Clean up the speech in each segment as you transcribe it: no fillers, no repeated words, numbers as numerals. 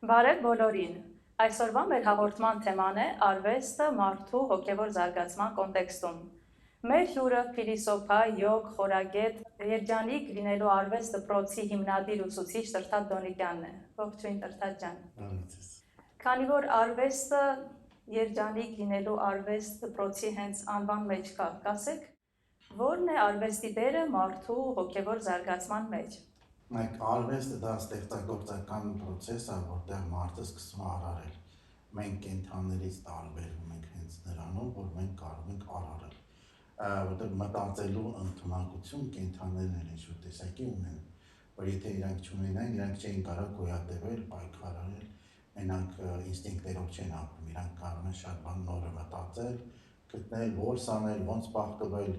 Բարև բոլորին։ Այսօրվա մեր հաղորդման թեման է արվեստը մարդու հոգևոր զարգացման կոնտեքստում։ Մեր հյուրը փիլիսոփա, յոգ, խորագետ, երջանիկ լինելու արվեստ դպրոցի հիմնադիր ուսուցիչ Տրթատ Դոնիկյանն է։ Ողջույն Տրթատ ջան։ Քանի որ արվեստը երջանիկ լինելու արվեստ դպրոցի հենց անվան մեջ կա, կասեք, ո՞րն է արվեստի դերը մարդու հոգևոր զարգացման մեջ։ Արվեստը դա ստեղծագործական process է, որտեղ մարդը սկսում է արարել։ Մենք կենդաններից տարբերվում ենք հենց նրանով, որ մենք կարող ենք արարել։ Որտեղ մտածելու ընդունակություն կենդաններն ինչ-որ տեսակի ունեն, որ եթե իրանք չունենային, իրանք չէին կարող գոյատևել, պայքարել, մենակ ինստինկտերով չեն ապրում, իրանք կարող են շատ բան նորը մտածել, գտնել, որս անել, ոնց բախկվել,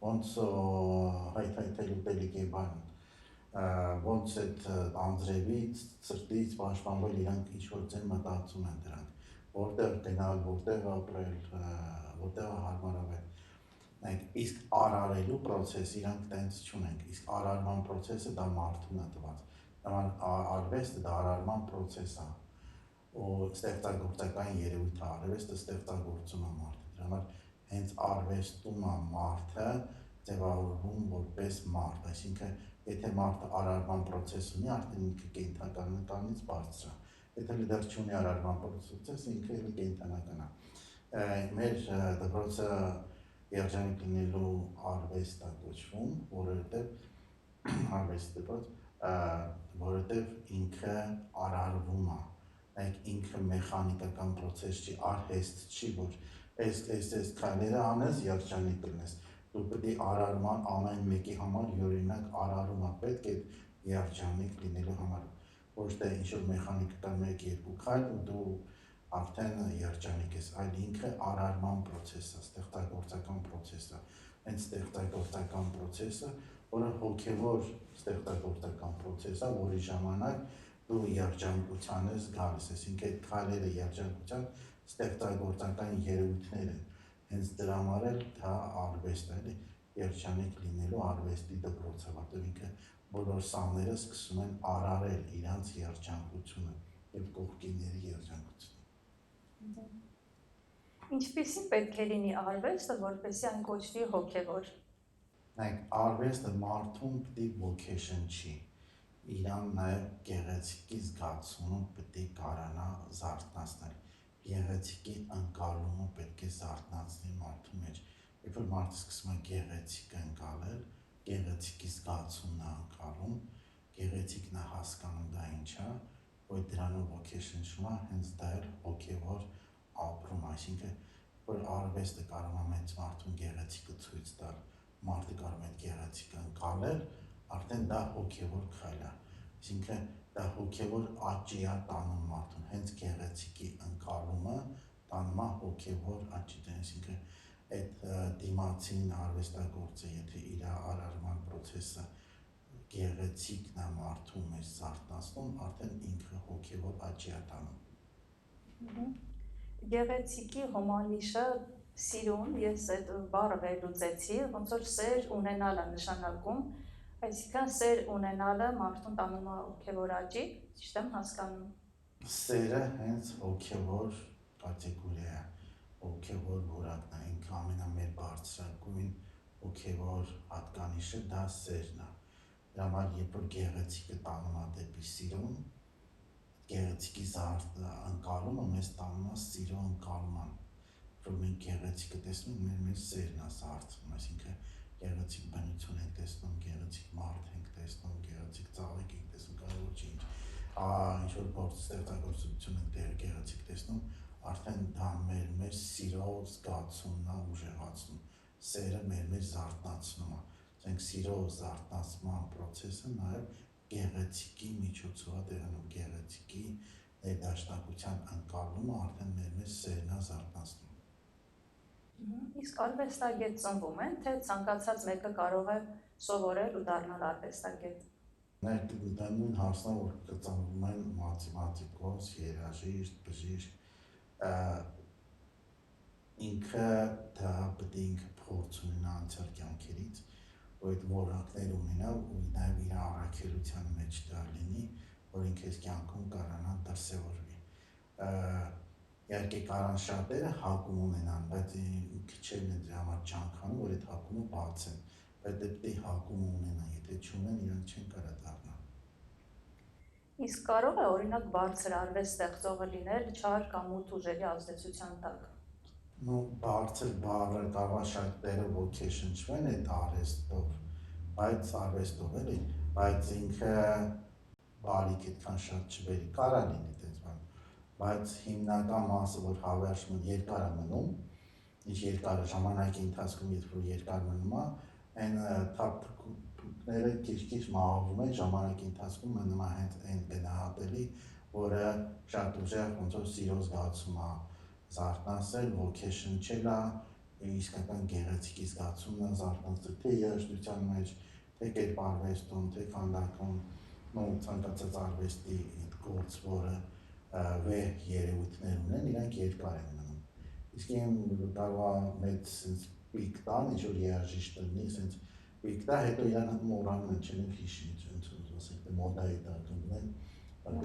ոնց հայթայթել ուտելիք է բան, ոնց այդ անձրևից, ցրտից պաշտպանվել, իրանք ինչ-որ ձեն մտածում են դրանք, որտեղ գնալ, որտեղ ապրել, որտեղ հարմարավետ։ Իսկ արարելու process իրանք տենց չունենք, իսկ արարման process-ը դա մարդուն է տված։ Արվեստը դա արարման process է, ու ստեղծագործական երևույթ է, արվեստը ստեղծագործում է մարդը, դրա համար հենց արվեստում է մարդը ձևավորվում որպես մարդ, այսինքն եթե մարդը արարման process ունի, արդեն ինքը կենդանականից բարձր է, եթե դեռ չունի արարման process, ինքը էլի կենդանական է։ Մեր դպրոցը երջանիկ լինելու արվեստ է կոչվում, որովհետև արվեստի դպրոց, որովհետև ինքը արարվում է, ինքը մեխանիկական process չի, արհեստ չի, որ այս քայլերը անես, երջանիկ կլինես, դու պետք է արարման ամեն մեկի համար յուրօրինակ արարում է պետք է երջանիկ լինելու համար, ոչ թե ինչ-որ մեխանիկական 1-2 քայլ ու դու արդեն երջանիկ ես, այլ ինքը արարման process է, ստեղծագործական process է, հենց ստեղծագործական process-ը, որը հոգևոր ստեղծագործական process է, որի ժամանակ դու երջանկության ես գալիս, այսինքն այդ քայլերը երջանկության ստեղծագործական երևույթներ են, հենց դրա համար էլ դա արվեստ է, երջանիկ լինելու արվեստի դպրոցը, որտեղ ինքը բոլոր սաները սկսում են արարել իրանց երջանկությունը և կողքինների երջանկությունը։ Ինչպիսին պետք է լինի արվեստը, որպեսզի այն կոչվի հոգևոր։ Արվեստը մարդուն պետք է ոգեշնչի, իրան նաև գեղեցիկի զգացումը պետք է կարողանա զարթնացնել, գեղեցիկի ընկալումը պետք է զարթնացնի մարդու մեջ, երբ որ մարդը սկսում է գեղեցիկ ընկալել, գեղեցիկի զգացումն է ընկալում, գեղեցիկն է հասկանում դա ինչ է, որ դրանով ոգեշնչում է, հենց դա էլ հոգևոր ապրում, այսինքն որ արվեստը կարող է մեծ մարդուն գեղեցիկը ցույց տալ, մարդը կարող է գեղեցիկ ընկալել, արդեն դա հոգևոր քայլ է, այսինքն դա հոգևոր աճի է տանում մարդուն, հենց գեղեցիկի ընկալումը տանում է հոգևոր աճի, այսինքն այդ դիմացին արվեստագործը, եթե իր արարման process-ը գեղեցիկն է մարդու մեջ զարթնացնում, արդեն ինքը հոգևոր աճի է տանում։ Գեղեցիկի հոմանիշը սիրուն, ես այդ բառը վերլուծեցի, ոնց որ սեր ունենալը նշանակում, այսինքն սեր ունենալը մարդուն տանում է հոգևոր աճի, ճիշտ եմ հասկանում։ Սերը հենց հոգևոր կատեգորիա է, հոգևոր որակն է, ինքը ամենամեծ բարձրագույն հոգևոր հատկանիշը դա սերն է, դրա համար երբ որ գեղեցիկը տանում է դեպի սիրուն, գեղեցիկի ընկալումը մեզ տանում է սիրո ընկալման, որ մենք գեղեցիկը տեսնում ենք, մեր մեջ սերն է զարթվում, այսինքն գեղեցիկ բնություն ենք տեսնում, գեղեցիկ մարդ ենք տեսնում, գեղեցիկ ծաղիկ ենք տեսնում, կարող չի ինչ-որ գործ ստեղծագործություն ենք գեղեցիկ տեսնում, արդեն դա մեր մեջ սիրո զգացումն է ուժեղացնում, սերը մեր մեջ զարթնացնում է, ասենք սիրո զարթնացման process-ը նաև գեղեցիկի միջոցով է տեղանում, գեղեցիկի ներդաշնակության ընկալումը արդեն մեր մեջ սերն է զարթնացնում։ Իսկ արվեստագետ ծնվում են, թե ցանկացած մեկը կարող է սովորել ու դառնալ արվեստագետ։ Դա նույն հարցն է, որ ծնվում են մաթեմատիկոս, երաժիշտ, բժիշկ, ինքը դա պետք է ինքը փորձ ունենա անցյալ կյանքերից, որ այդ որակներ ունենա ու նաև իր առաքելության մեջ դա լինի, որ ինքը այս կյանքում կարողանա դա դրսևորվի։ Իհարկե կարան շատերը հակում ունենան, բայց քիչերն են դրա համար չանքանում, որ այդ հակումը բացեն, բայց պետք է հակում ունենան, եթե չունեն, իրանք չեն կարող դառնալ։ Իսկ կարող է օրինակ բարձր արվեստ ստեղծողը լինել չար կամ մութ ուժերի ազդեցության տակ։ Ну, բարձր բառը կարող է շատերը ոգեշնչվեն այդ արվեստով, բայց արվեստով էլի, բայց ինքը բարիք այդքան շատ չբերի, կարա լինի այդպես բան, բայց հիմնական մասը, որ հավերժում երկար է մնում, ինչ երկար ժամանակի ընթացքում, երբ որ երկար մնում է, այն թափթուկները քիչ-քիչ մահվում են ժամանակի ընթացքում մնում է հենց այն գնահատելի, որը շատ ուժեղ ոնց որ սիրո զգացում է զարթնացել, ոգեշնչել է, իսկական գեղեցիկի զգացումն է զարթնացել, թե երաժշտության մեջ, թե կերպարվեստում, թե քանդակում, ցանկացած արվեստի գործ, որը վեհ երևույթներ ունեն, իրանք երկար են մնում։ Իսկ կարող է մեծ պիկ տան, ինչ-որ երաժիշտ լինի, սենց պիկ տա, հետո իրանք մոռանում են, չեն հիշի, ասենք մոդայի տակ ընկնեն,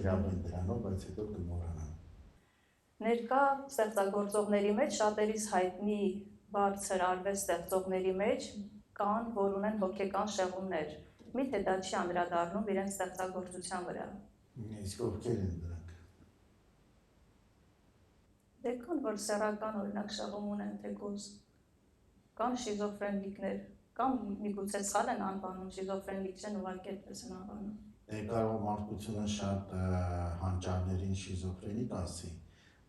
գրավում դրանով, բայց հետո կմոռանան։ Ներկա ստեղծագործողների մեջ շատերիս հայտնի բարձր արվեստ ստեղծողների մեջ կան, որ ունեն հոգեկան շեղումներ։ Միթե դա չի անդրադառնում իրենց ստեղծագործության վրա։ Իսկ ովքեր են դրանք։ Դե կան, որ սեռական օրինակ շեղում ունեն թեկուզ, կան շիզոֆրենիկներ, կամ միգուցե սխալ են անվանում, շիզոֆրենիկ չեն, ուղղակի այդպես են անվանում։ Դե կարող մարդկությունը շատ հանճարներին շիզոֆրենիկ ասի,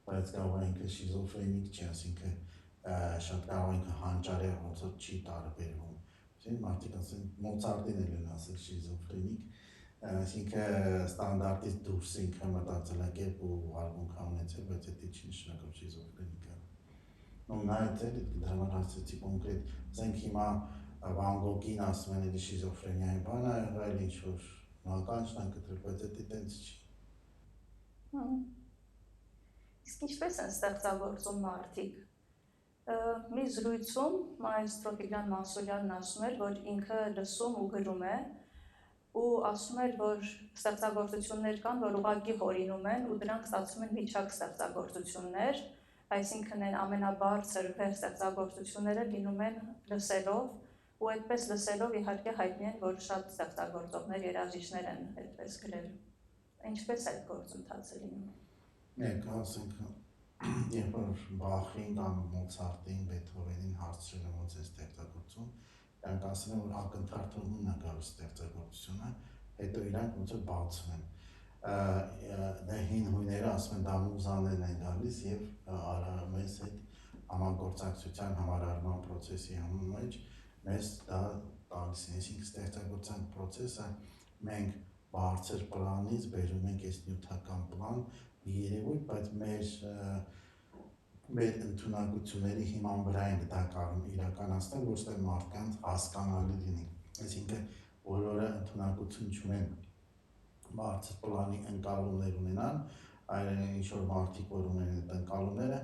բայց կարող է ինքը շիզոֆրենիկ չի, ասինքն շատ կարող է ինքը հանճար է, ոնց որ չի տարբերվում։ Մարդիկ ասեն Մոցարտին էլ են ասել շիզոֆրենիկ, այսինքն ստանդարտից դուրս ինքը մտածելակերպ ու արմունք ունեցել, բայց դա չի նշանակում շիզոֆրենիկ է։ Ու նայած էլ դրա համար ասեցի կոնկրետ, ասենք հիմա Վան Գոգին ասում են էլի շիզոֆրենիայի բան է եղել, ինչ որ նականչն են կտրել, բայց դա տենց չի։ Իսկ ինչպես են ստեղծագործում մարդիկ։ Մի զրույցում մայստրո Տիգրան Մանսուրյանն ասում էր, որ ինքը լսում ու գրում է ու ասում էր, որ ստեղծագործություններ կան, որ ուղղակի հորինում են ու դրանք ստացվում են միջակ ստեղծագործություններ, այսինքն են ամենաբարձր վեհ ստեղծագործությունները լինում են լսելով ու այդպես լսելով իհարկե հայտնի են, որ շատ ստեղծագործողներ, երաժիշտներ են այդպես գրել։ Ինչպես այդ գործընթացը լինում։ Մեկ ասենք երբ որ Բախին կամ Մոցարտին, Բեթհովենին հարցրել են ոնց է ստեղծագործում, իրանք ասել են, որ ակնթարթումն է գալիս ստեղծագործությունը, հետո իրանք ոնց որ բացում են։ Դա հին հույները ասում են դա մուզաներն են գալիս եւ մեզ հետ համագործակցության համարարման process-ի մեջ մեզ դա տալիս են, այսինքն ստեղծագործության process-ը մենք բարձր պլանից բերում ենք այս նյութական պլան մի երևույթ, բայց մեր ընդունակությունների հիման վրա ենք դա կարող իրականացնել, ոչ թե մարդկանց հասկանալի լինի։ Այսինքն բոլորը ընդունակություն չունեն բարձր պլանի ընկալումներ ունենան, այլ ինչ-որ մարդիկ, որ ունեն այդ ընկալումները,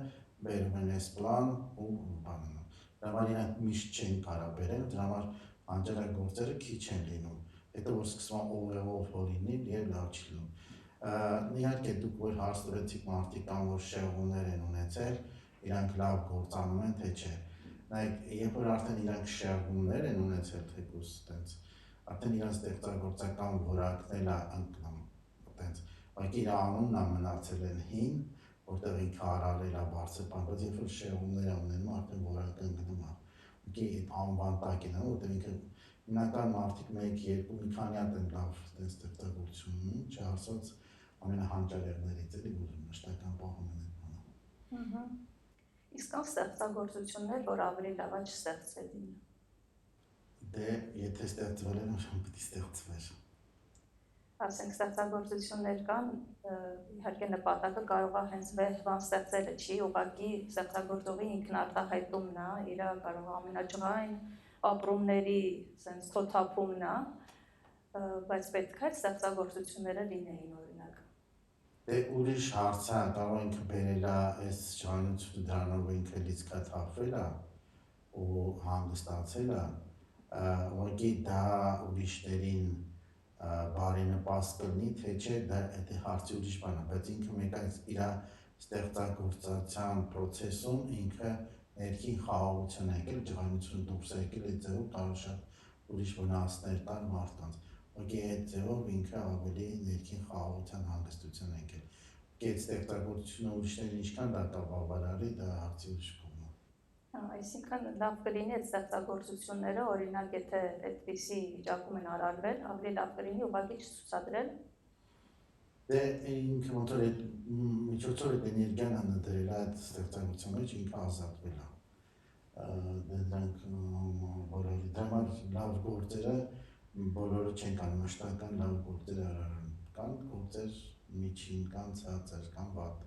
բերում են այս պլան ու բանն։ Դրա համար իրանք միշտ չեն կարող բերել, դրա համար հանճարագործերը քիչ են լինում։ Հետո որ սկսում ուղեղով հորինի եւ լավ չի լինում։ Իհարկե դուք որ հարց տվեցիք մարդիկ կան, որ շեղումներ են ունեցել, իրանք լավ գործանում են, թե չէ։ Նայեք, երբ որ արդեն իրանք շեղումներ են ունեցել, թեկուզ տենց, արդեն իրանք ստեղծագործական որակն էլ է ընկնում, տենց, ուղղակի իր անունն է մնացել են հին, որտեղ ինքը արարել է բարձր բան, բայց երբ որ շեղումներ է ունենում, արդեն որակը ընկնում է։ Ուղղակի այդ անվան տակ են, որտեղ ինքը հիմնական մարդիկ 1-2 մի քանի հատ են լավ տենց ստեղծագործություն ունում, չհասած ամենահանճարեղներից էլի, որ մշտական պահում են այդ բանը։ Իսկ կան ստեղծագործություններ, որ ավելի լավ է չստեղծվելին։ Դե, եթե ստեղծվել են, ուրեմն պիտի ստեղծվեր։ Ասենք ստեղծագործություններ կան, իհարկե նպատակը կարող է հենց վեհ բան ստեղծելը չի, ուղղակի ստեղծագործողի ինքնարտահայտումն է, իր կարող է ամենաճղային ապրումների sense թոթափումն է, բայց պետք է ստեղծագործությունները լինեին օրինակ։ Դե ուրիշ հարց է, կարող ինքը բերել է այս ժանրությունը դրանով ինքը լիցքաթափվել է ու հանգստացել է, ուղղակի դա ուրիշներին բարենպաստ կլինի, թե չէ, դա հարցի ուրիշ բան է, բայց ինքը մեկ այս իր ստեղծագործության process-ում ինքը ներքին խաղաղություն է եկել, ջղայնություն դուրս է եկել, այդ ձևով կարող շատ ուրիշ վնասներ տալ մարդկանց։ Ուղղակի այդ ձևով ինքը ավելի ներքին խաղաղության հանգստություն է եկել։ Այդ ստեղծագործությունը ուրիշներին ինչքան դա կավավարարի, դա հարցի ուրիշ կողմ է։ Այսինքն լավ կլինի այդ ստեղծագործությունները, օրինակ եթե այդպիսի վիճակում են արարվել, ավելի լավ կլինի ուղղակի չցուցադրել։ Դե ինքը ոնց որ այդ միջոցով այդ էներգիան ընդդրել է այդ ստեղծագործության մեջ, ինքը ազատվել է։ Դրանք բոլորի դրամար լավ գործերը բոլորը չեն կան, մշտական լավ գործեր արարան, կան գործեր միջին, կան ցածր, կան վատ։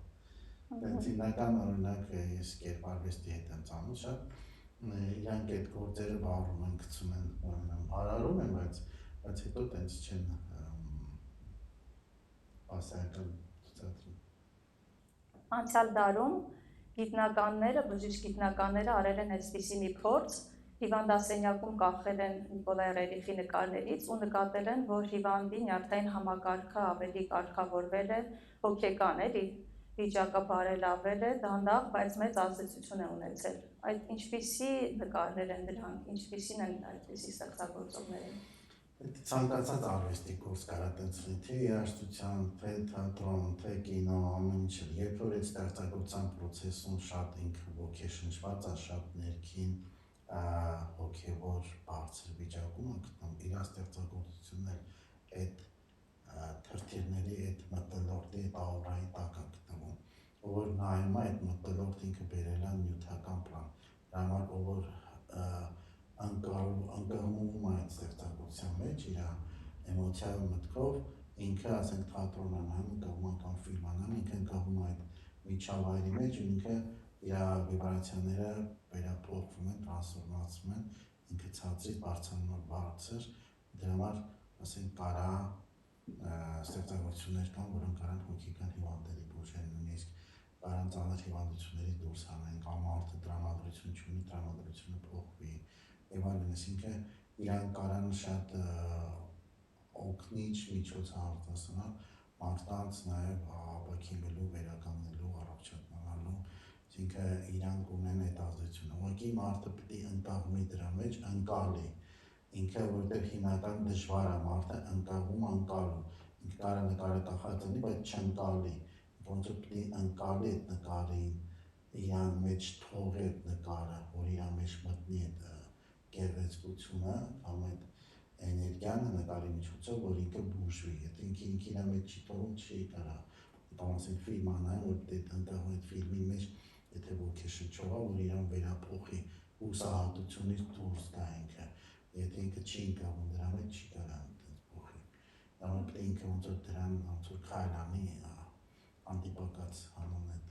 Դենց հիմնական օրինակ ես կերպարվեստի հետ եմ ծանոթ շատ, իրանք այդ գործերը վարում են, գցում են, արարում են, բայց հետո տենց չեն ասայական ցածրում։ Անցյալ դարում գիտնականները, բժիշկ գիտնականները արել են այսպիսի մի փորձ, հիվանդասենյակում կախել են Նիկոլայ Ռերիխի նկարներից ու նկատել են, որ հիվանդի նյարդային համակարգը ավելի կարգավորվել է, հոգեկան էլի, վիճակը բարելավել է, դանդաղ, բայց մեծ ազդեցություն է ունեցել։ Այդ ինչպիսի նկարներ են դրանք, ինչպիսին են այդպիսի ստեղծագործողները։ Ցանկացած արվեստի կուրս կարա տենց լինի, թե երաժշտության, թե թատրոն, թե կինո, ամեն ինչ։ Երբ որ այդ ստեղծագործության process-ում շատ ինքը ոգեշնչված է, շատ ներքին հոգևոր բարձր վիճակում է գտնում, իր ստեղծագործությունն այդ թրթիռների, այդ մթնոլորտի, այդ աուրայի տակ է գտնվում, ով որ նայում է այդ մթնոլորտը ինքը բերել է նյութական պլան, դրա համար ով որ անկողմում է այդ ստեղծագործության մեջ իր էմոցիալ մտքով, ինքը ասենք թատրոն է նայում, ընկողում կամ ֆիլմ է նայում, ինքը ընկողում է այդ միջավայրի մեջ ու ինքը իր վիբրացիաները վերափոխվում են, տրանսֆորմացվում են, ինքը ցածրից բարձրանում է բարձր, դրա համար ասենք կարա ստեղծագործություններ կան, որոնք կարան հոգեկան հիվանդների բուժեն, նույնիսկ կարան ծանր հիվանդություններից դուրս հանեն, կամ մարդը տրամադրություն չունի, տրամադրությունը փոխվի եւ այլն, այսինքն իրան կարան շատ օգնիչ միջոց արտասանալ մարդկանց նաև ապաքինվելու, վերականգնելու, առողջանալու, այսինքն իրանք ունեն այդ ազդեցությունը։ Ուղղակի մարդը պետք է ընկաղմի դրա մեջ, ընկալի, ինքը որտեղ հիմնական դժվար է մարդը ընկաղում, ընկալում, ինքը կարա նկարը կախած լինի, բայց չընկալի, ոնց որ պետք է ընկալի այդ նկարին, իրան մեջ թողի այդ նկարը, որ իրան մեջ մտնի այդ գեղեցկությունը, կամ այդ էներգիան նկարի միջոցով, որ ինքը բուժվի, եթե ինքը իր մեջ չի թողում, չի կարա, կամ ասենք ֆիլմ անայում, որ պետք է ընկաղում այդ ֆիլմի մեջ, եթե ոգեշնչող է, որ իրան վերափոխի հուսահատությունից դուրս գա ինքը, եթե ինքը չի ընկաղում դրա մեջ, չի կարա այդպես փոխի, դա պետք է ինքը ոնց որ դրան ոնց որ քայլ անի, հանդիպակաց հանուն այդ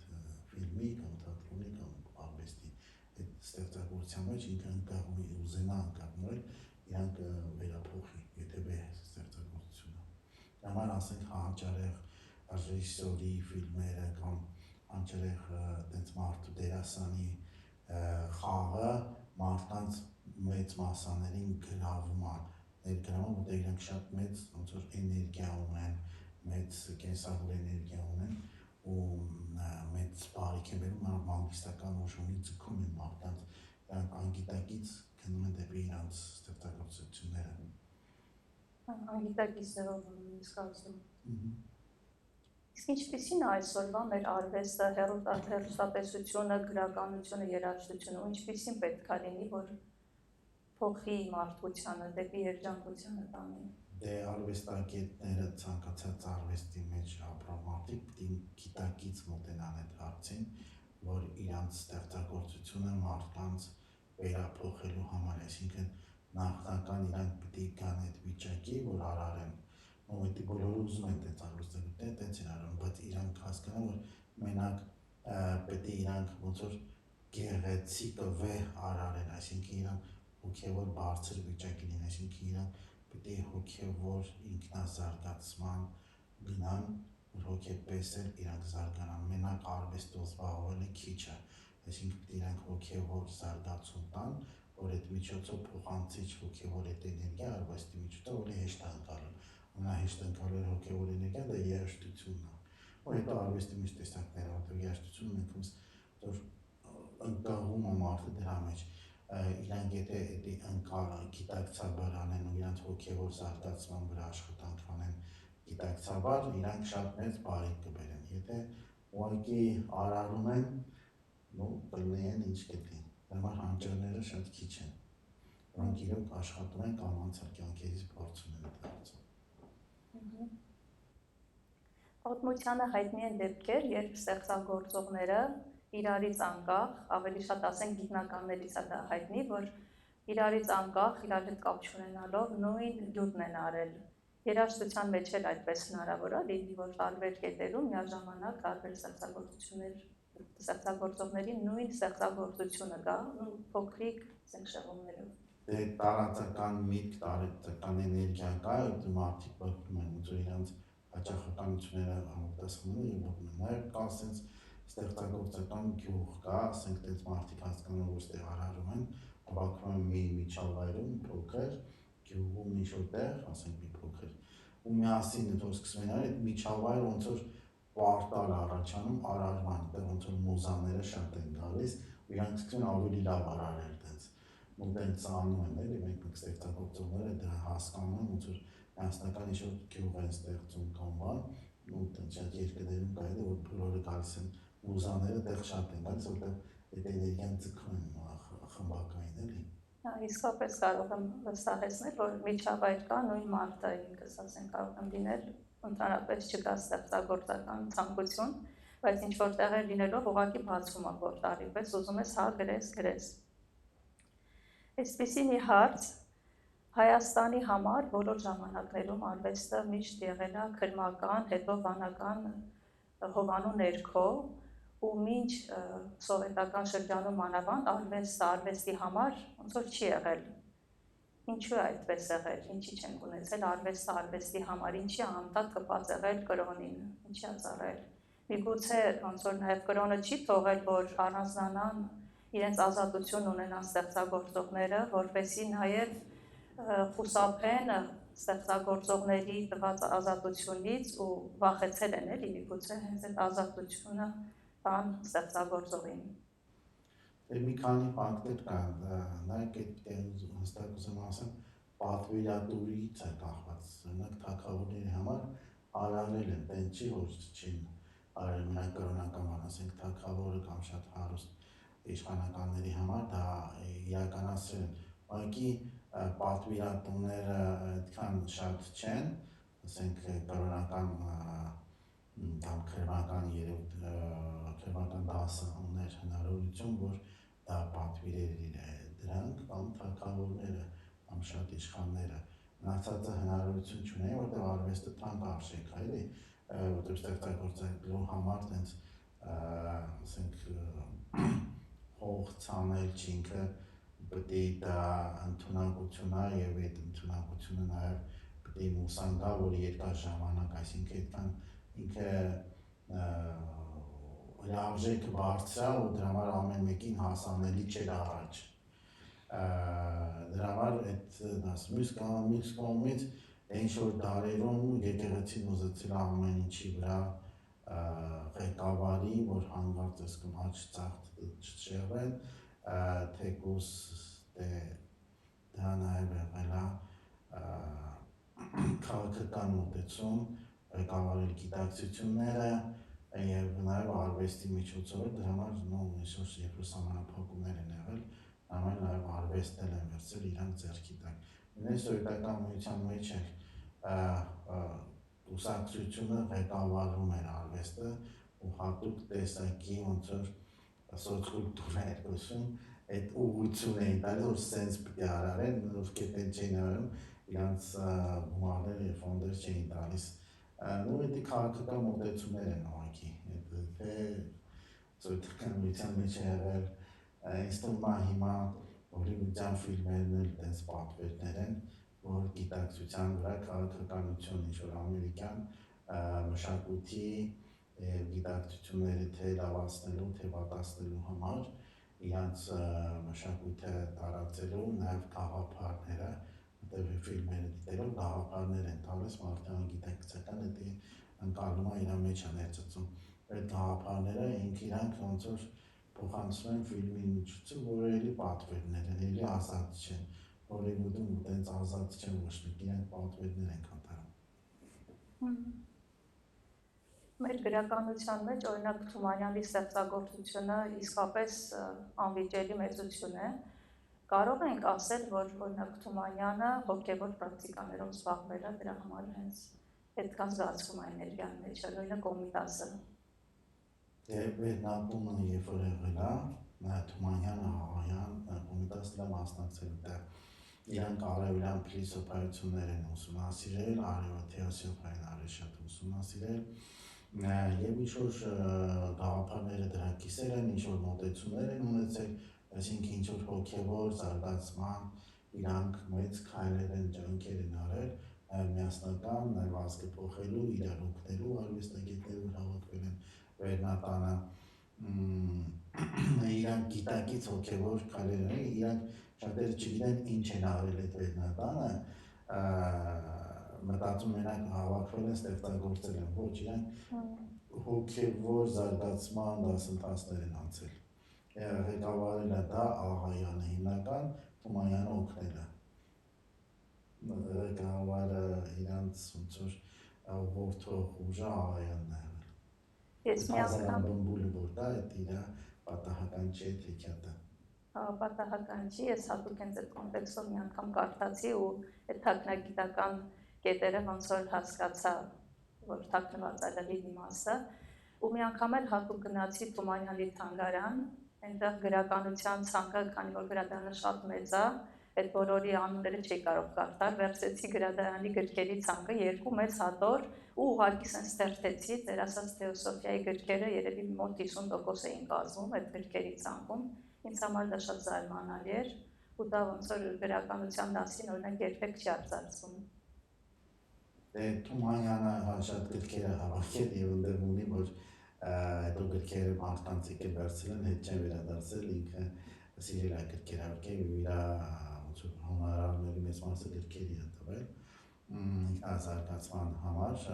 ֆիլմի կամ թատրոնի կամ արվեստի այդ ստեղծագործության մեջ ինքը ընկաղում է, ուզենա ընկաղվել, իրանք վերափոխի, եթե վեր ստեղծագործությունը։ Դա համար ասենք հանճարեղ ռեժիսորի ֆիլմերը կամ հանճարեղ տենց մարդու դերասանի խաղը մարդկանց մեծ մասաներին գրավում է, ներգրավում, որտեղ իրանք շատ մեծ ոնց որ էներգիա ունեն, մեծ կենսավոր էներգիա ունեն ու մեծ բարիք են բերում մանկիստական ուժունի ձգում են մարդկանց, իրանք անգիտակից գնում են դեպի իրանց ստեղծագործությունները։ Անգիտակից ձևով նույնիսկ ասում։ Իսկ ինչպիսին է այսօրվա մեր արվեստը, հեռուստատեսությունը, գրականությունը, երաժշտությունը, ինչպիսին պետք է լինի, որ փոխի մարդկությանը, դեպի երջանկությունը տանի։ Դե արվեստագետները ցանկացած արվեստի մեջ ապրող մարդիկ պետք է գիտակից մոտենան այդ հարցին, որ իրանց ստեղծագործությունը մարդկանց վերափոխելու համար, այսինքն նախնական իրանք պետք է գան այդ վիճակի, որ արարեն, ու բոլորը ուզում են այդ արվեստագետները տենց են արարում, բայց իրանք հասկանան, որ մենակ պետք է իրանք ոնց որ գեղեցիկը վեհ արարեն, այսինքն իրանք հոգևոր բարձր վիճակի լինեն, այսինքն իրանք պետք է հոգևոր ինքնազարգացման գնան, որ հոգեպես էլ իրանք զարգանան, մենակ արվեստով զբաղվելը քիչ է, այսինքն պետք է իրանք հոգևոր զարգացում տան, որ այդ միջոցով փոխանցիչ հոգևոր այդ էներգիա արվեստի միջոցով ավելի հեշտ է ընկալել, ամենահեշտ ընկալել հոգևոր էներգիան դա երաժշտությունն է։ Ու հետո արվեստի մեջ տեսակներ, որտեղ երաժշտությունը մենք ոնց որ ընկալում է մարդը դրա մեջ։ Իրանք եթե գիտակցաբար անեն ու իրանք հոգևոր զարգացման վրա աշխատանք անեն գիտակցաբար, իրանք շատ մեծ բարիք կբերեն։ Եթե ուղղակի արարում են, կլինեն ինչ կլինի։ Դրա հանճարները շատ քիչ են։ Որոնք իրոք աշխատում են կամ անցյալ կյանքերից փորձում են դարձում։ Պատմությանը հայտնի են դեպքեր, երբ ստեղծագործողները իրարից անկախ, ավելի շատ ասենք գիտնականներից է դա հայտնի, որ իրարից անկախ, իրար հետ կապ չունենալով նույն գյուտն են արել։ Երաժշտության մեջ էլ այդպես հնարավոր է լինի, որ տարբեր կետերում միաժամանակ տարբեր ստեղծագործողների նույն ստեղծագործությունը գա, փոքրիկ շեղումներով։ Դե տարածական միտք, տարածական էներգիա կա, այդ մարդիկ բախվում են ու իրանց հաճախականությունները համապատասխանում են եւ նաեւ կա sense ստեղծագործական գյուղ կա, ասենք դες մարդիկ հասկանում որ ստեղ արարում են, հավաքվում են մի միջավայրում փոքր գյուղում ինչ-որ տեղ, ասենք մի փոքր ու միասին դեռ սկսում են այդ միջավայրը ոնց որ պարտալ առաջանում արարման, դեռ ոնց որ մուզաները շատ են գալիս ու իրանք սկսում են ավելի լավ արարել դες ու դենց անում են էլի մենք ստեղծագործողները դա հասկանում են ոնց որ միասնական ինչ-որ գյուղ են ստեղծում կամ բան ու դենց շատ երկրներում կա է որ բոլորը գալիս են մուզաները դեռ շատ են գալիս որտեղ այդ էներգիան ձգում են խմբակային էլի։ Իսկապես կարող եմ վստահեցնել, որ միջավայր կա նույն մարդը ինքս ասենք կարող եմ լինել, ընդհանրապես չկա ստեղծագործական ցանկություն, բայց ինչ որ տեղեր լինելով ուղղակի բացում է որ տարի, բայց ուզում ես հա գրես։ Այսպիսի մի հարց Հայաստանի համար բոլոր ժամանակներում արվեստը միշտ եղել է քրմական, հետո վանական հովանու ներքո ու մինչ սովետական շրջանում մանավանդ արվեստի համար ոնց որ չի եղել։ Ինչու է այդպես եղել, ինչի չենք ունեցել արվեստի համար, ինչի անդադ կպած եղել կրոնին, ինչի է ծառայել։ Միգուցե ոնց որ նաև կրոնը չի թողել, որ առանձնանան իրենց ազատություն ունենան ստեղծագործողները, որպեսզի նաև խուսափեն ստեղծագործողների տված ազատությունից ու վախեցել են էլի միգուցե հենց այդ ազատությունը տան ստեղծագործողին։ Մի քանի ֆակտոր կան, նայեք այդ հստակ ուզում ասեմ, պատվիրատուրից է կախված, օրինակ թագավորների համար արարել են, տեն չի որ չին արել մենակ կրոնական բան, ասենք թագավորը կամ շատ հարուստ իշխանականների համար դա իրականացրել են, ուղղակի պատվիրատուները այդքան շատ չեն, ասենք կրոնական կամ քրմական դասը ուներ հնարավորություն, որ դա պատվիրեր դրանք կամ թագավորները կամ շատ իշխանները մնացածը հնարավորություն չունեն, որտեղ արվեստը թանկ արժեք է, էլի, որտեղ ստեղծագործելու համար տենց ասենք հող ցանել չինքը պետք է դա ընդունակություն է եւ այդ ընդունակությունը նաեւ պետք է մուսան գա, որ երկար ժամանակ, այսինքն այդքան ինքը լավժեքը բարձր է ու դրա համար ամեն մեկին հասանելի չէր առաջ։ Դրա համար այդ մյուս կողմից ինչ որ դարերում եկեղեցին ուզեցել ամեն ինչի վրա ղեկավարի, որ հանգարց ես կամ աչ ծաղտ չեղվեն, թեկուս դա նաև եղել է քաղաքական մոտեցում, ղեկավարել գիտակցությունները եւ նաեւ արվեստի միջոցով դրա համար այսօր երբ սահմանափակումներ են եղել, նաեւ արվեստն են վերցրել իրանք ձեռքի տակ։ Նույնիսկ սովետական միության մեջ էլ ուսակցությունը ղեկավարում էր արվեստը ու հատուկ տեսակի ոնց որ սոցկուլտուրա էր կոչվում, այդ ուղղություն էին տալիս, որ սենց պետք է արարեն, ովքեր դեն չէին արարում, իրանց գումարներ եւ ֆոնդեր չէին տալիս։ Ու դա քաղաքական մոտեցումներ են ուղղակի, թե սովետական միության մեջ եղել, ինձ թվում է հիմա հոլիվուդյան ֆիլմերն էլ տենց պատվերներ են, որ գիտակցության վրա քաղաքականություն ինչ-որ ամերիկյան մշակույթի եւ գիտակցությունները թե լավացնելու, թե վատացնելու համար իրանց մշակույթը տարածելու, նաեւ գաղափարները որտեղ ֆիլմերը դիտելով գաղափարներ են տալիս, մարդը անգիտակցական դա ընկալում է իր մեջ է ներծծում։ Այդ գաղափարները իրանք ոնց որ փոխանցում են ֆիլմի միջոցով, որը էլի պատվերներ են, էլի ազատ չեն, Հոլիվուդում այդպես ազատ չեն ոչ մեկ, իրանք պատվերներ են կատարում։ Մեր գրականության մեջ օրինակ Թումանյանի ստեղծագործությունը իսկապես անվիճելի մեծություն է։ Կարող ենք ասել, որ օրինակ Թումանյանը հոգևոր պրակտիկաներով զբաղվել է, դրա համար հենց այդքան զգացվում է էներգիան մեջ, օրինակ Կոմիտասը։ Վերնատումը երբ որ եղել է, Թումանյանը, Աղայան, Կոմիտասը դա մասնակցել է, իրանք արևելյան փիլիսոփայություններ են ուսումնասիրել, արևոթեոսոփային արի շատ ուսումնասիրել, եւ ինչ-որ գաղափարները դրա կիսել են, ինչ-որ մոտեցումներ են ունեցել, այսինքն ինչ-որ հոգևոր զարգացման իրանք մեծ քայլեր են, ջանքեր են արել, միասնական նաև ազգը փոխելու, իրար օգնելու արվեստագետներ, որ հավաքվել են Վերնատանը, իրանք գիտակից հոգևոր քայլեր են, իրանք շատերը չգիտեն ինչ են արել այդ Վերնատանը, մտածում մենակ հավաքվել են, ստեղծագործել են, ոչ իրանք հոգևոր զարգացման դասընթացներ են անցել։ Ղեկավարել է դա Աղայանը հիմնական, Թումանյանը օգնել է։ Ղեկավարը իրանց ոնց որ ողորթող ուժը Աղայանն է եղել։ Ես մի անգամ բմբուլը որ դա այդ իր պատահական չէ թեքյատը։ Պատահական չի, ես հատուկ հենց այդ կոնտեքստով մի անգամ կարդացի ու այդ թաքնագիտական կետերը ոնց որ հասկացա, որ թաքնված է լրիվ մասը, ու մի անգամ էլ հատուկ գնացի Թումանյանի թանգարան, այնտեղ գրականության ցանկը, քանի որ գրադարանը շատ մեծ է, այդ բոլորի անունները չի կարող կարդալ, վերցրեցի գրադարանի գրքերի ցանկը, երկու մեծ հատոր ու ուղղակի sense ստեղծեցի, դեր ասած թեոսոֆիայի գրքերը երևի մոտ 50% էին կազմում այդ գրքերի ցանկում, ինձ համար դա շատ զարմանալի էր, ու դա ոնց որ գրականության դասին օրինակ երբեք չի արձանագրվում։ Թումանյանը շատ գրքեր է հավաքել եւ ընդդեմ ունի, որ հետո գրքերը մարդկանց եկել վերցրել են, հետ չեն վերադարձել, ինքը սիրել է գրքեր հավաքել եւ իր ոնց որ հոնորարների մեծ մասը գրքերի է տվել ինքնազարգացման համար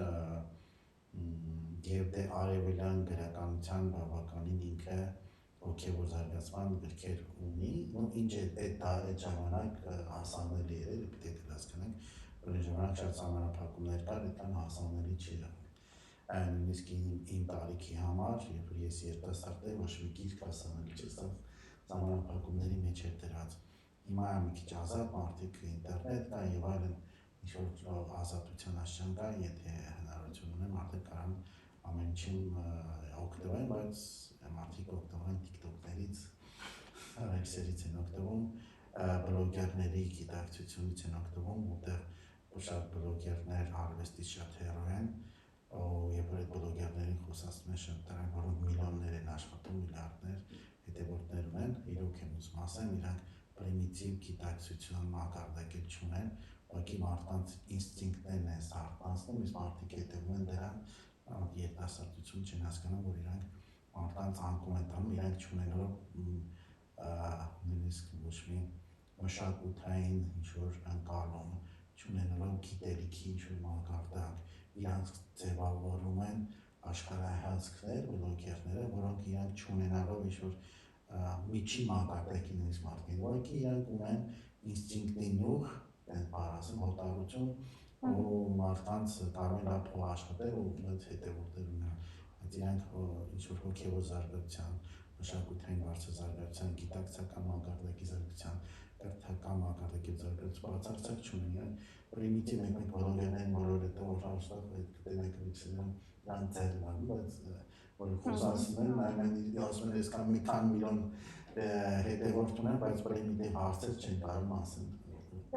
եւ դե արևելյան գրականության բավականին ինքը հոգեվոր զարգացման գրքեր ունի, ինչ այդ ժամանակ հասանելի էր, պետք է հասկանանք, որ ժամանակ շատ սահմանափակումներ կար, այդքան հասանելի չի եղել։ Նույնիսկ իմ տարիքի համար, երբ որ ես երիտասարդ եմ, ոչ մի գիրք հասանելի չէ, սա սահմանափակումների մեջ էր դրած։ Հիմա մի քիչ ազատ, մարդիկ ինտերնետ կա եւ այլն, ինչ-որ ազատության աշճան կա, եթե հնարավորություն ունեն, մարդիկ կարան ամեն ինչում օգտվեն, բայց մարդիկ օգտվում են TikTok-ներից, Reels-երից են օգտվում, բլոգերների գիտակցությունից են օգտվում, որտեղ շատ բլոգերներ արվեստից շատ հեռու են, երբ որ այդ բլոգերներին խոսացնում են շատ դրանք, որոնք միլիոններ են աշխատում, միլիարդներ հետևորդներ ունեն, իրոք եմ ուզում ասեմ, իրանք պրիմիտիվ գիտակցության մակարդակել չունեն, ուղղակի մարդկանց ինստինկտներն են զարթացնում, իսկ մարդիկ հետևում են դրան, երիտասարդություն չեն հասկանում, որ իրանք մարդկանց անկում են տանում, իրանք չունենալով նույնիսկ ոչ մի մշակութային ինչ-որ ընկալում, չունենալով գիտելիքի ինչ-որ մակարդակ, իրանք ձևավորում են աշխարհայացքներ, բլոգերները, որոնք իրանք չունենալով ինչ-որ միջին մակարդակի նույնիսկ մարդիկ, ուղղակի իրանք ունեն ինստինկտի նյուխ, ասեմ, հոտառություն ու մարդկանց կարող են լավ փող աշխատել ու մեծ հետևորդներ ունենալ, բայց իրանք ինչ-որ հոգեվոր զարգացության, մշակութային բարձրազարգացության, գիտակցական մակարդակի զարգացության, կրթական մակարդակի զարգացում բացարձակ չունեն, իրանք պրիմիտիվ մեկ բլոգերներին բոլորը տեղ հաստատ այդ կտենակ լիքսերում դրան ձեր լան, բայց որ խոսացնում են, նայում ասում են այսքան մի քանի միլիոն հետևորդ ունեն, բայց պրիմիտիվ հարցեր չեն կարող ասել։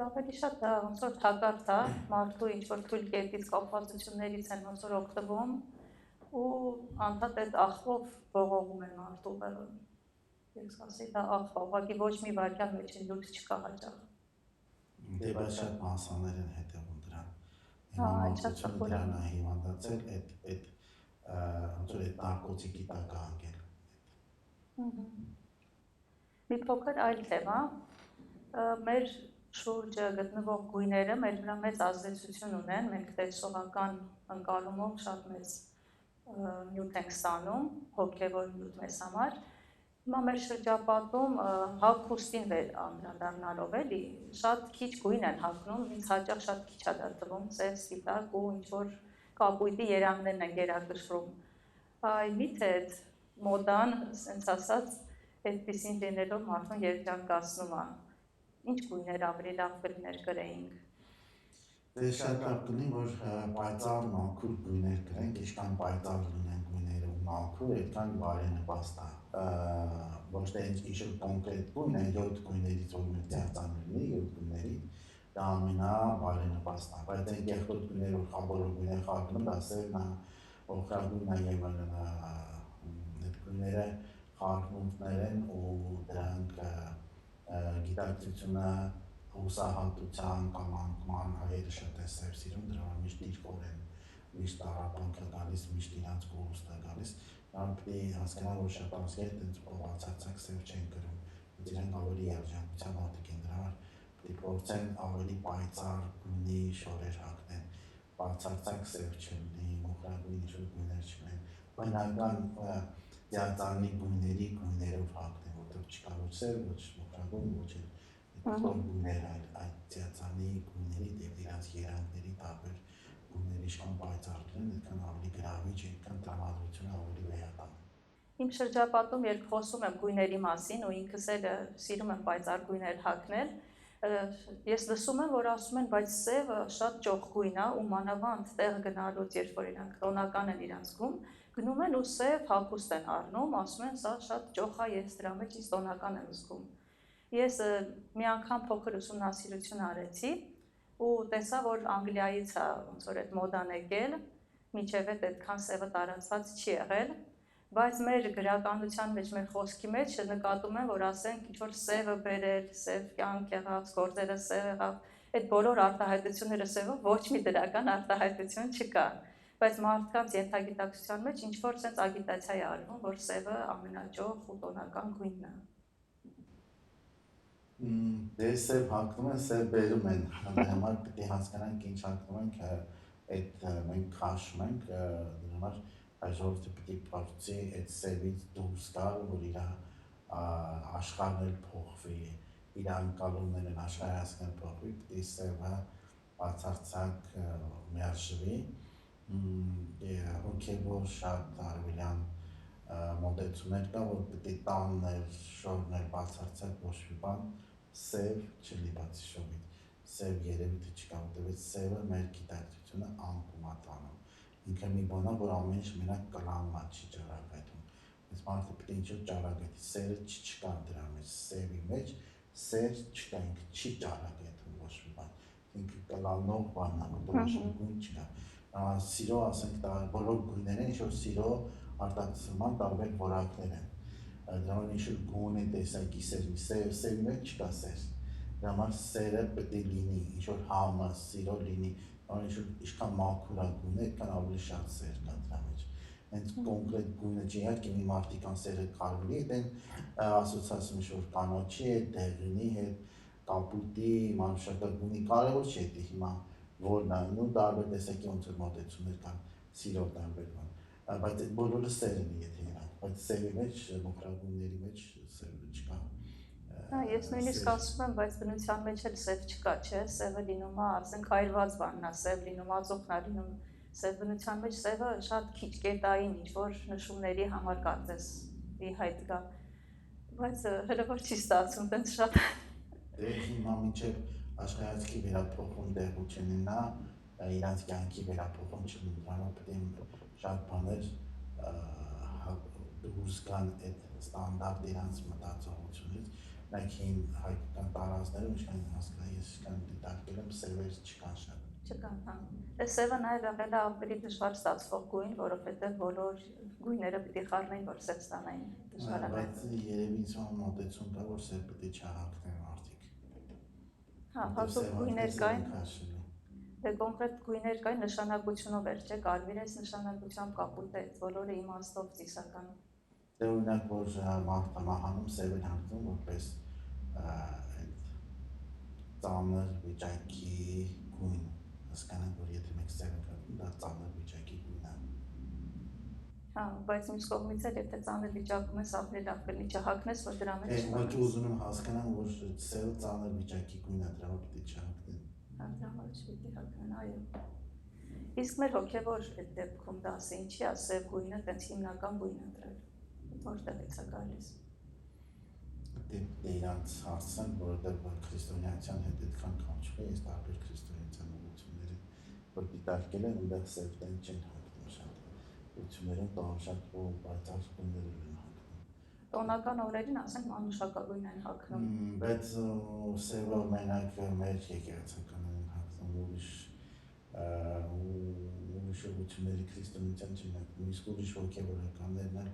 Ավելի շատ դա ոնց որ հակարդ է, մարդու ինչ-որ թույլ կետից կապվածություններից են ոնց որ օգտվում ու անդադ այդ ախվով բողովում են մարդու բեղը։ Ես ասի դա ախվա, ուղղակի ոչ մի վարքյան մեջ լույս չկա հաճախ։ Դե բայց շատ մասաներ են հետևում դրան։ Շատ դրան է հիվանդացել, այդ ոնց որ այդ նարկոտիկի տակ անգել։ Մի փոքր այլ թեմա, մեր շուրջը գտնվող գույները մեր վրա մեծ ազդեցություն ունեն, մենք տեսողական ընկալումով շատ մեծ նյութ ենք ստանում, հոգևոր նյութ մեզ համար։ Հիմա մեր շրջապատում հագուստին անդրադառնալով էլի, շատ քիչ գույն են հագնում, ինձ հաճախ շատ քիչ է դա թվում, ծեր, սպիտակ ու ինչ-որ կապույտի երանգներն են գերակշռում։ Այ միթե այդ մոդան, ասենց ասած, այդպեսին լինելով մարդուն երջանկացնում է։ Ինչ գույներ ավելի լավ կլիներ գրեինք։ Դե շատ լավ կլինի, որ պայծառ մաքուր գույներ գրենք, ինչքան պայծառ լինեն գույները ու մաքուր, այդքան բարենպաստ է։ Ոչ թե ինչ-որ կոնկրետ գույն է, 7 գույներից որ մենք ծերծան լինի, 7 գույների, դա ամենաբարենպաստն է, բայց այն կեղտոտ գույները, որ խաբորը գույներ խաղնում, դա սերն է, օխրագույնն է եւ այլն, այդ գույները խառնուրդներ են ու դրանք գիտակցությունը հուսահատության կամ անկման հայերը շատ է սև սիրում, դրա համար միշտ դիրքոր են, միշտ տառապանք է գալիս, միշտ իրանց կորուստ է գալիս, նրանք պետք է հասկանան, որ շատ ազգեր տենց բացարձակ սև չեն գրում, իրանք ավելի երջանկության մարդիկ են, դրա համար պետք է փորձեն ավելի պայծառ գույնի շորեր հագնեն, բացարձակ սև չլինի, մոխրագույն ինչ-որ գույներ չլինեն, բնական ձյաձանի գույներով հագնեն, որտեղ չկա ոչ սև, ոչ մոխրագույն, ոչ գույներ այդ ձյաձանի գույների և իրանց երանգների տարբեր գույների ինչքան պայծառ լինեն, այդքան ավելի գրավիչ, այդքան տրամադրությունը ավելի վեհատան։ Իմ շրջապատում, երբ խոսում եմ գույների մասին ու ինքս էլ սիրում եմ պայծառ գույներ հագնել, ես լսում եմ, որ ասում են, բայց սևը շատ ճոխ գույն է ու մանավանդ տեղ գնալուց, երբ որ իրանք տոնական են իրանց զգում, գնում են ու սև հագուստ են առնում, ասում են, սա շատ ճոխ է, ես դրա մեջ ինձ տոնական եմ զգում։ Ես մի անգամ փոքր ուսումնասիրություն արեցի ու տեսա, որ Անգլիայից է ոնց որ այդ մոդան եկել, մինչև այդքան սևը տարածված չի եղել, բայց մեր գրականության մեջ, մեր խոսքի մեջ նկատում եմ, որ ասենք ինչ-որ սևը բերել, սև կյանք եղավ, գործերը սև եղավ, այդ բոլոր արտահայտությունները սևով ոչ մի դրական արտահայտություն չկա, բայց մարդկանց ենթագիտակցության մեջ ինչ-որ sense ագիտացիա է արվում, որ սևը ամենաճոխ ու տոնական գույնն է։ Դե սև հագնում են, սև բերում են, դրա համար պետք է հասկանանք ինչ հագնում ենք, այդ մենք քաշում ենք, դրա համար ժողովուրդը պետք է փորձի այդ սևից դուրս գալ, որ իր աշխարհն էլ փոխվի, իր անկալումներն աշխարհի հասկանալ փոխվի, պետք է սևը բացարձակ մերժվի, հոգևոր շատ արևելյան մոտեցումներ կա, որ պետք է տաններ, շորներ բացարձակ ոչ մի բան սև չլի բացի շովից, սև երևույթը չկա, որտեղից սևը մեր գիտակցությունը անկում է տանում, ինքը մի բան է, որ ամեն ինչ մենակ կլանում է, չի ճառագայթում, բայց մարդը պետք է ինչ-որ ճառագայթի, սերը չկա դրա մեջ, սևի մեջ, սեր չկա, ինքը չի ճառագայթում ոչ մի բան, ինքը կլանող բանն է, որտեղ ոչ մի գույն չկա, սիրո, ասենք, բոլոր գույները ինչ-որ սիրո արտացոլման տարբեր որակներ են, դրա համար ինչ-որ գույնի տեսակի սևի մեջ չկա սեր, դրա համար սերը պետք է լինի, ինչ-որ համը, սիրո լինի, ինչքան մաքուր է գույնը, այդքան ավելի շատ սեր կա դրա մեջ, հենց կոնկրետ գույնը չի, իհարկե մի մարդիկ կան սերը կարելի է ասոցիացիա ինչ-որ կանաչի հետ, դեղինի հետ, կապույտի, մանուշակագույնի, կարևոր չի դա հիմա որն է, ու տարբեր տեսակի ոնց որ մոտեցումներ կան սիրո տարբեր բան, բայց այդ բոլորը սեր են եթե իրանք, բայց սևի մեջ, մոխրագույնների մեջ սևը չկա։ Ես նույնիսկ ասում եմ, բայց բնության մեջ էլ սև չկա, չէ, սևը լինում է, ասենք հայրված բանն է, սև լինում, ածուխն է լինում, սև բնության մեջ սևը շատ քիչ կետային ինչ-որ նշումների համար կարծես ի հայտ գա, բայց հրավար չի ստացվում, տենց շատ։ Դե հիմա մինչև աշխարհայացքի վերափոխում տեղի չունենա, իրանց կյանքի վերափոխում չլինի, դրա համար պետք է շատ բաներ դուրս գան այդ ստանդարտ իրանց մտածողությունից, մենք հին հայկական տարածքներում ինչքան հասկանում ես ինչքան դիտարկել եմ սևեր չկան շատ։ Չկան, հա։ Այս սևը նաև եղել է ավելի դժվար ստացվող գույն, որովհետև բոլոր գույները պիտի խառնեին, որ սև ստանային դժվարաբար։ Բայց երևի ինձ մոտեցում կա, որ սև պետք է չհագնեն մարդիկ։ Հա, հատուկ գույներ կային։ Դե կոնկրետ գույներ կային, նշանակությունով էր, չէ, կարմիրես նշանակությամբ, կապույտես, բոլորը իմաստով ծիսական։ Դե օրինակ, որ մարդը մահանում սև են հագնում, որպես ծանր վիճակի գույն, հասկանանք, որ եթե մենք սև ենք հագնում, դա ծանր վիճակի գույն է։ Հա, բայց մյուս կողմից էլ եթե ծանր վիճակում ես, ավելի լավ կլինի չհագնես, որ դրա մեջ Ուղղակի ուզում եմ հասկանամ, որ սև ծանր վիճակի գույն է, դրա համար պիտի չհագնեն։ Հա, դրա համար չպիտի հագնեն, այո։ Իսկ մեր հոգևոր այդ դեպքում դասը ինչի է սև գույնը, տենց հիմնական գույն է դրել, որտեղից է գալիս։ Դե իրանց հարցն, որովհետև քրիստոնեության հետ այդքան կանչվում է, ես տարբեր քրիստոնեության ուղղությունների, որ դիտարկել են, այնտեղ սև տեն չեն հագնում շատ։ Ուղղություններում տոնշատ ու պայծառ գույներ են հագնում։ Տոնական օրերին ասենք մանուշակագույն են հագնում։ Բայց սևը մենակ մեր եկեղեցական են հագնում, ուրիշ ուղղությունների քրիստոնեության չեն հագնում, իսկ ուրիշ հոգևորականներն էլ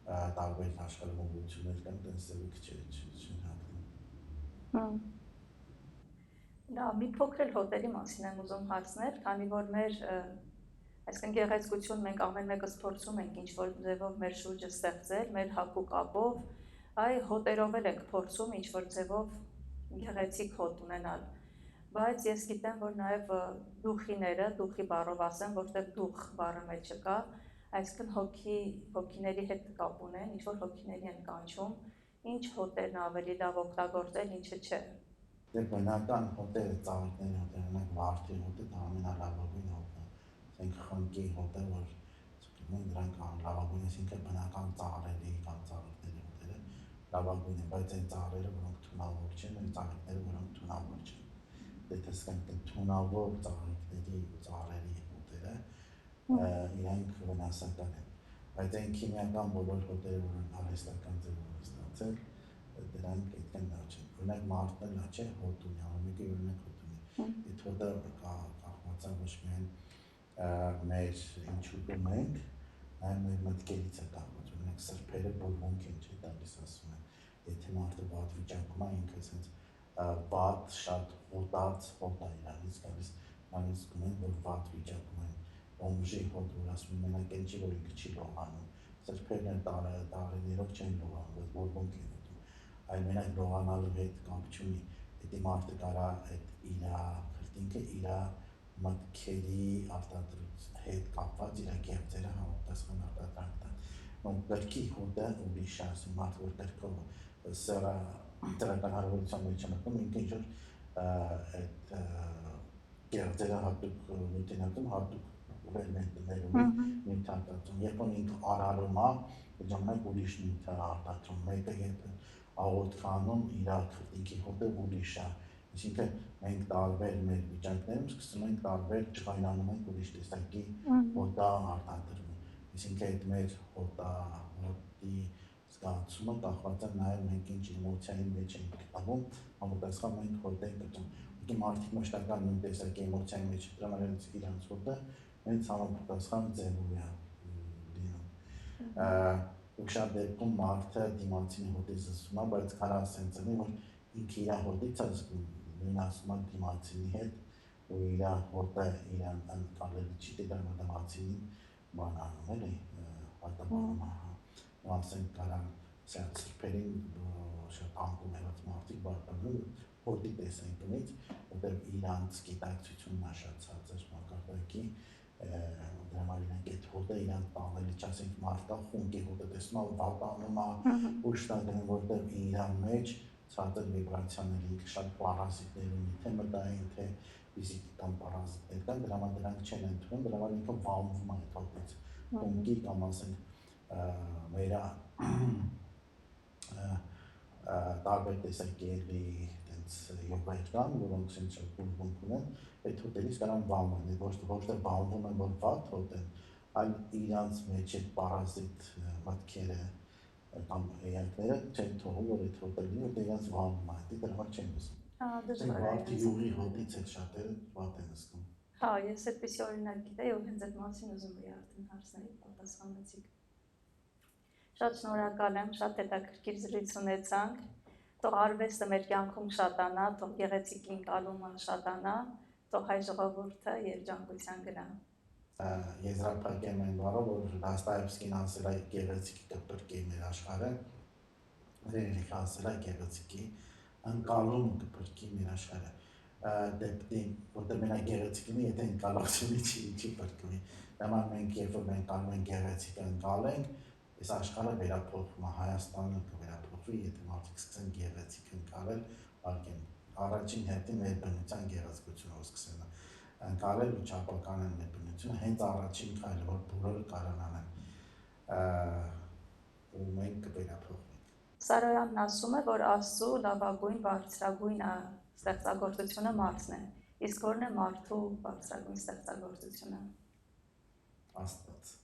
տարբեր աշխարհում ուղղություններ կան, տենց սևիկ չեն հագնում։ Լավ, մի փոքր էլ հոտերի մասին եմ ուզում հարցնել, քանի որ մեր այսինքն գեղեցկություն մենք ամեն մեկս փորձում ենք ինչ-որ ձևով մեր շուրջը ստեղծել, մեր հագուկ ապով, այ հոտերով էլ ենք փորձում ինչ-որ ձևով գեղեցիկ հոտ ունենալ։ Բայց ես գիտեմ, որ նաև դուխիները, դուխի բառով ասեմ, որտեղ դուխ բառը մեջը կա, այսինքն հոգիների հետ կապ ունեն, ինչ-որ հոգիների են կանչում, ինչ հոտերն ավելի լավ օգտագործել, ինչը չէ։ Դե բնական հոտերը, ծաղիկների հոտերը, ունենք վարդի հոտը, դա ամենալավագույն հոտն է, ասենք խնկի հոտը, որ դրանք լավագույն, այսինքն բնական ծաղրերի կամ ծաղիկների հոտերը լավագույն են, բայց այն ծաղրերը, որոնք թունավոր չեն, այն ծաղիկները, որոնք թունավոր չեն։ Դե տեսնենք թունավոր ծաղիկների ու ծաղրերի հոտերը, իրանք վնասական են, բայց այն քիմիական բոլոր հոտերը, որոնք արհեստական ձևով են ստացել, դրանք այդքան լավ չեն։ Օրինակ մարդն էլ չէ հոտ ունի, ամենը օրինակ հոտ ունի։ Այդ հոտը կախված է ոչ միայն մեր ինչ ուտում ենք, այլ մեր մտքերից է կախված։ Օրինակ սրբերը բուրմունք են, չէ՞ տալիս ասում են։ Եթե մարդը վատ վիճակում է, ինքը ասենց վատ, շատ հոտած հոտ է իրանից գալիս, նրանից զգում են, որ վատ վիճակում են։ Բոմժի հոտ, որ ասում են, մենակ այն չի, որ ինքը չի լողանում։ Սրբերն տարիներով չեն լողանում, բայց բուրմունք են ուտում։ Այլ մենակ լողանալու հետ կապ չունի, եթե մարդը կարա այդ իրա քրտինքը իրա մտքերի հետ կապված իր գեղձերը համապատասխան արտադրանք տան։ Գրքի հոտը ուրիշ է, ասում մարդը, որ գրքով սերը դրական հարաբերության մեջ է մտնում, ինքը ինչ-որ այդ գեղձերը հատուկ նյութենական հատուկ ուղերներ ունի նյութատածում, երբ որ ինքը արարում է, այդ ժամանակ ուրիշ նյութ է արտադրում, մեկը երբ աղոթք անում, իր քրտինքի հոտը ուրիշ է, այսինքն մենք տարբեր մեր վիճակներում սկսում ենք տարբեր ջղայնանում ենք ուրիշ տեսակի հոտա արտադրում, այսինքն այդ մեր հոտի զգացումը կախված է նաև մենք ինչ էմոցիայի մեջ ենք գտնվում, համապատասխան մենք հոտ ենք գտնում, ուղղակի մարդիկ մշտական նույն տեսակի էմոցիայի մեջ դրանց իրանց հոտը հենց համապատասխան ձևով է լինում։ Ու շատ դեպքում մարդը դիմացինի հոտից զսում է, բայց կարա ասենք ծնի, որ ինքը իր հոտից է զգում, նույն ասում է դիմացինի հետ, ու իր հոտը իրան կարելի չի դիտել դիմացինին բանանում էլի, պատաբանում է, ու ասենք կարա սրբերին շատ անկում հեղած մարդիկ բարտանում հոտի տեսանկյունից, որտեղ իրանց գիտակցությունն է շատ ցածր մակարդակի, դրա համար իրանք այդ հոտը իրանք տանելի չասենք մարդկա խունկի հոտը տեսնում է վատանում է ուշտագնում, որտեղ իրան մեջ ցածր վիբրացիաների շատ պարազիտներ ունի, թե մտային, թե ֆիզիկական պարազիտներ կան, դրա համար դրանք չեն ընդունում, դրա համար ինքը վանվում է այդ հոտից, խունկի կամ ասենք մեր տարբեր տեսակի յոգայր կան, որոնք շատ բուրմունք ունեն, այդ հոտերից կարան վանվեն, ոչ թե վանվում են, որ վատ հոտ են, այլ իրանց մեջ այդ պարազիտ մտքերը կամ էյանքները չեն թողում, որ այդ հոտը լինի, որտեղ իրանց վանվում է, դրա համար չեն զգում։ Վարդի յուղի հոտից էլ շատերը վատ են զգում։ Հա, ես այդպիսի օրինակ գիտեի, ու հենց այդ մասին ուզում էի արդեն հարցնել, պատասխանեցիք։ Շատ շնորհակալ եմ, շատ հետաքրքիր զրույց ունեցանք, թող արվեստը մեր կյանքում շատանա, թող գեղեցիկ ընկալումը շատանա, թող հայ ժողովուրդը երջանկության գնա։ Եզրափակեմ այն բառը, որ Դաստոևսկին ասել է գեղեցիկի կպրկի մեր աշխարհը, Ռերիխը ասել է գեղեցիկի ընկալումը կպրկի մեր աշխարհը։ դեպքի, որտեղ մենակ գեղեցիկն է, եթե ընկալացումի չի բրկվի։ Նման մենք երբ որ մենք կարող ենք գեղեցիկ ընկալենք, այս աշխարհը վերափոխվում է, Հայաստանը կվերափոխվի, եթե մարդիկ սկսեն գեղեցիկ ընկալել, արկեն առաջին հերթին մեր բնության գեղեցկությունը սկսեն ընկալել ու չափականեն մեր բնությունը, հենց առաջին քայլը, որ բոլորը կարողան ու մենք կվերափոխվենք։ Սարոյանն ասում է, որ Աստծո լավագույն բարձրագույն ստեղծագործությունը մարդն է, իսկ որն է մարդու բարձրագույն ստեղծագործությունը։ Աստված